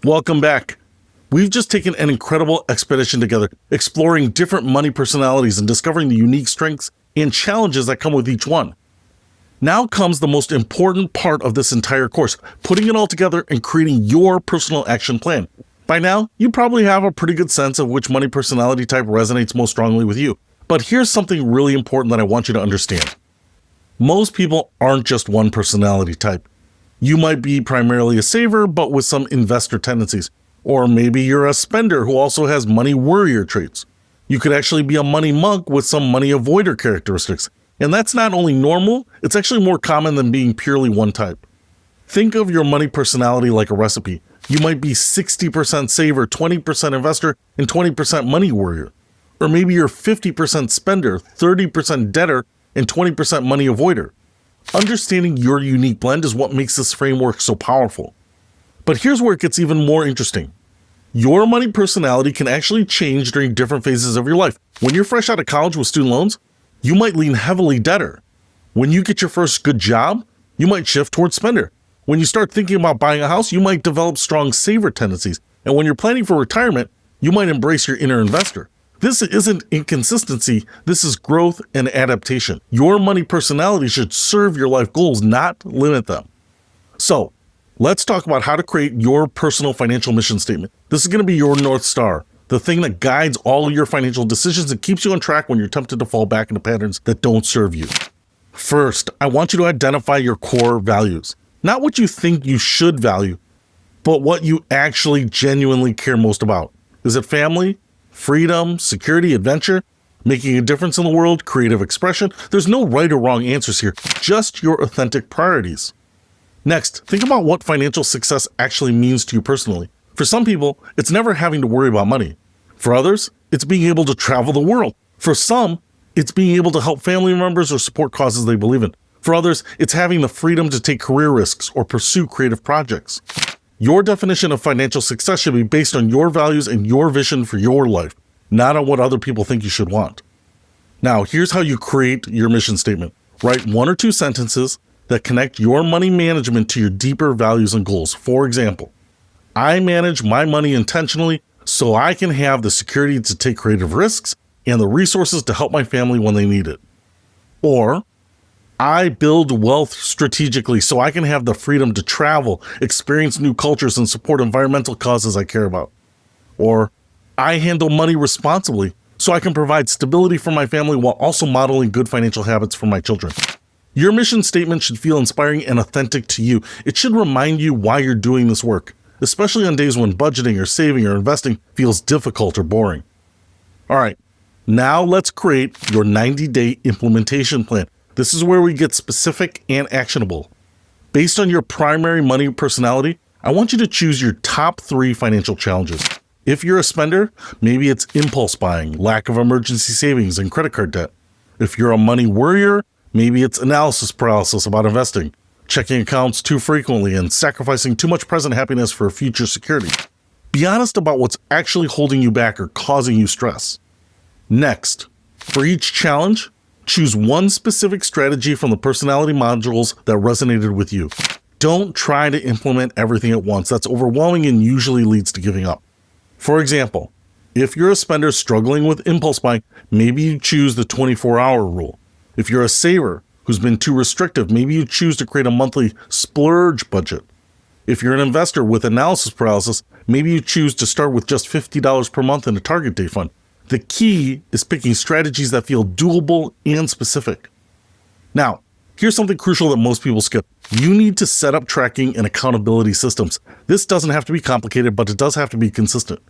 Welcome back. We've just taken an incredible expedition together, exploring different money personalities and discovering the unique strengths and challenges that come with each one. Now comes the most important part of this entire course, putting it all together and creating your personal action plan. By now, you probably have a pretty good sense of which money personality type resonates most strongly with you. But here's something really important that I want you to understand. Most people aren't just one personality type. You might be primarily a saver, but with some investor tendencies. Or maybe you're a spender who also has money worrier traits. You could actually be a money monk with some money avoider characteristics. And that's not only normal, it's actually more common than being purely one type. Think of your money personality like a recipe. You might be 60% saver, 20% investor, and 20% money worrier. Or maybe you're 50% spender, 30% debtor, and 20% money avoider. Understanding your unique blend is what makes this framework so powerful. But here's where it gets even more interesting. Your money personality can actually change during different phases of your life. When you're fresh out of college with student loans, you might lean heavily debtor. When you get your first good job, you might shift towards spender. When you start thinking about buying a house, you might develop strong saver tendencies. And when you're planning for retirement, you might embrace your inner investor. This isn't inconsistency, this is growth and adaptation. Your money personality should serve your life goals, not limit them. So, let's talk about how to create your personal financial mission statement. This is going to be your North Star, the thing that guides all your financial decisions and keeps you on track when you're tempted to fall back into patterns that don't serve you. First, I want you to identify your core values. Not what you think you should value, but what you actually genuinely care most about. Is it family? Freedom, security, adventure, making a difference in the world, creative expression? There's no right or wrong answers here, just your authentic priorities. Next, think about what financial success actually means to you personally. For some people, it's never having to worry about money. For others, it's being able to travel the world. For some, it's being able to help family members or support causes they believe in. For others, it's having the freedom to take career risks or pursue creative projects. Your definition of financial success should be based on your values and your vision for your life, not on what other people think you should want. Now, here's how you create your mission statement. Write 1 or 2 sentences that connect your money management to your deeper values and goals. For example, I manage my money intentionally so I can have the security to take creative risks and the resources to help my family when they need it. Or, I build wealth strategically so I can have the freedom to travel, experience new cultures, and support environmental causes I care about. Or, I handle money responsibly so I can provide stability for my family while also modeling good financial habits for my children. Your mission statement should feel inspiring and authentic to you. It should remind you why you're doing this work, especially on days when budgeting or saving or investing feels difficult or boring. All right, now let's create your 90-day implementation plan. This is where we get specific and actionable. Based on your primary money personality, I want you to choose your top 3 financial challenges. If you're a spender, maybe it's impulse buying, lack of emergency savings, and credit card debt. If you're a money worrier, maybe it's analysis paralysis about investing, checking accounts too frequently, and sacrificing too much present happiness for future security. Be honest about what's actually holding you back or causing you stress. Next, for each challenge, choose one specific strategy from the personality modules that resonated with you. Don't try to implement everything at once. That's overwhelming and usually leads to giving up. For example, if you're a spender struggling with impulse buying, maybe you choose the 24-hour rule. If you're a saver who's been too restrictive, maybe you choose to create a monthly splurge budget. If you're an investor with analysis paralysis, maybe you choose to start with just $50 per month in a target date fund. The key is picking strategies that feel doable and specific. Now, here's something crucial that most people skip. You need to set up tracking and accountability systems. This doesn't have to be complicated, but it does have to be consistent.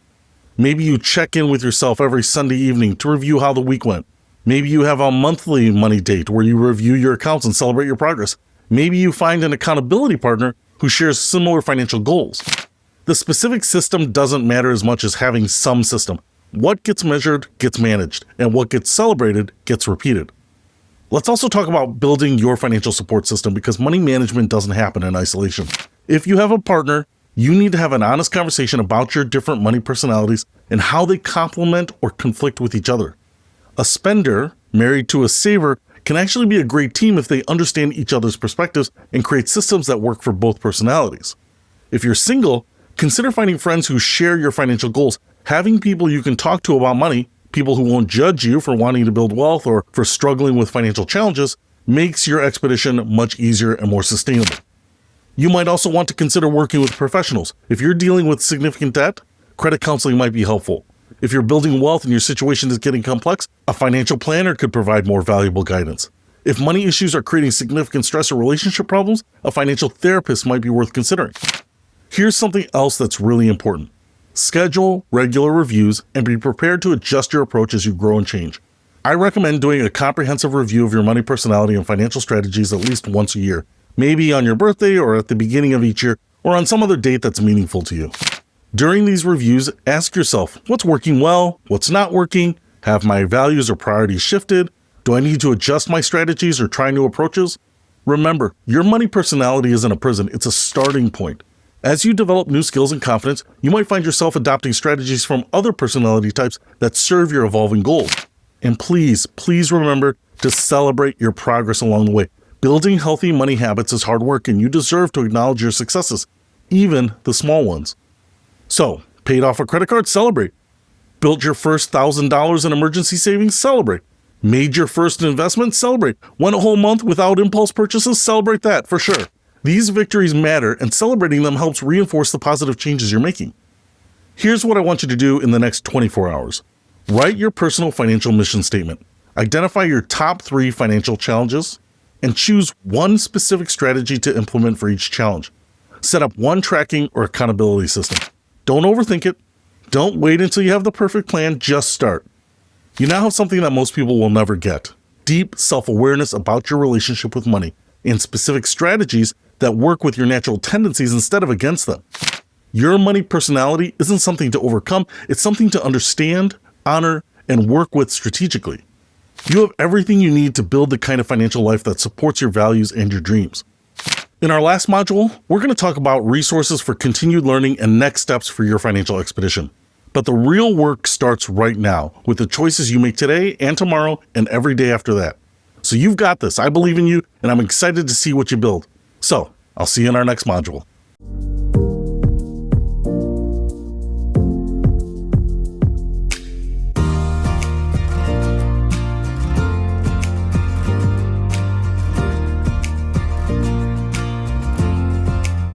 Maybe you check in with yourself every Sunday evening to review how the week went. Maybe you have a monthly money date where you review your accounts and celebrate your progress. Maybe you find an accountability partner who shares similar financial goals. The specific system doesn't matter as much as having some system. What gets measured gets managed, and what gets celebrated gets repeated. Let's also talk about building your financial support system because money management doesn't happen in isolation. If you have a partner, you need to have an honest conversation about your different money personalities and how they complement or conflict with each other. A spender married to a saver can actually be a great team if they understand each other's perspectives and create systems that work for both personalities. If you're single, Consider finding friends who share your financial goals. Having people you can talk to about money, people who won't judge you for wanting to build wealth or for struggling with financial challenges, makes your expedition much easier and more sustainable. You might also want to consider working with professionals. If you're dealing with significant debt, credit counseling might be helpful. If you're building wealth and your situation is getting complex, a financial planner could provide more valuable guidance. If money issues are creating significant stress or relationship problems, a financial therapist might be worth considering. Here's something else that's really important. Schedule regular reviews and be prepared to adjust your approach as you grow and change. I recommend doing a comprehensive review of your money personality and financial strategies at least once a year, maybe on your birthday or at the beginning of each year or on some other date that's meaningful to you. During these reviews, ask yourself, what's working well? What's not working? Have my values or priorities shifted? Do I need to adjust my strategies or try new approaches? Remember, your money personality isn't a prison, it's a starting point. As you develop new skills and confidence, you might find yourself adopting strategies from other personality types that serve your evolving goals. And please remember to celebrate your progress along the way. Building healthy money habits is hard work, and you deserve to acknowledge your successes, even the small ones. So, paid off a credit card? Celebrate. Built your first $1,000 in emergency savings? Celebrate. Made your first investment? Celebrate. Went a whole month without impulse purchases? Celebrate that, for sure. These victories matter, and celebrating them helps reinforce the positive changes you're making. Here's what I want you to do in the next 24 hours. Write your personal financial mission statement. Identify your top 3 financial challenges, and choose one specific strategy to implement for each challenge. Set up one tracking or accountability system. Don't overthink it. Don't wait until you have the perfect plan, just start. You now have something that most people will never get: deep self-awareness about your relationship with money and specific strategies that work with your natural tendencies instead of against them. Your money personality isn't something to overcome, it's something to understand, honor, and work with strategically. You have everything you need to build the kind of financial life that supports your values and your dreams. In our last module, we're going to talk about resources for continued learning and next steps for your financial expedition. But the real work starts right now with the choices you make today and tomorrow and every day after that. So you've got this. I believe in you, and I'm excited to see what you build. So I'll see you in our next module.